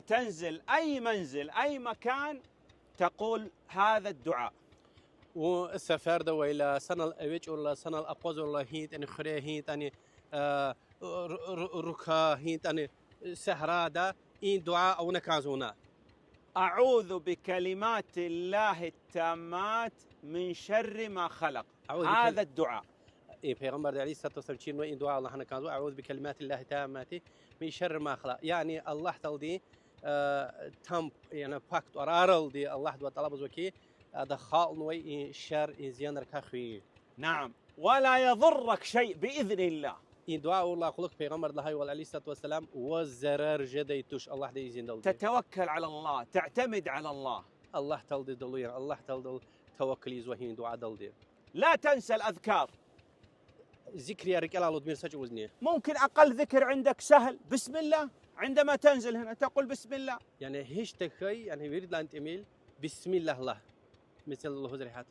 تنزل أي منزل أي مكان تقول هذا الدعاء. والسفر ده ولا سنة الأوج ولا سنة الأقوز ولا هيت أني خريه هيت أني ركا هيت أني سهرة ده إن دعاء أو نكازونا. أعوذ بكلمات الله التامات من شر ما خلق. هذا الدعاء. إيه پیغمبر عليه الصلاة والسلام شيء إن دعاء الله نكازو أعوذ بكلمات الله التامات من شر ما خلق. يعني الله تلدي تام يعني فاكت أرارل دي الله دو طلب زوكي هذا خال نوي شر إن زيان ركاخي. نعم، ولا يضرك شيء بإذن الله. إن دعاء الله خلق پیغمبر الله عليه الصلاة والسلام والزرار جديتوش الله ده يزين دل. تتوكل على الله، تعتمد على الله. الله تلدي دلوير الله تلدي توكل يزوهين دعاء دلدي. لا تنسى الأذكار. ذكر يا رجال الله دمير سج وزنيه. ممكن أقل ذكر عندك سهل، بسم الله. عندما تنزل هنا تقول بسم الله. يعني هيش تخي يعني يريد لأن تميل بسم الله مثل الله زريحات.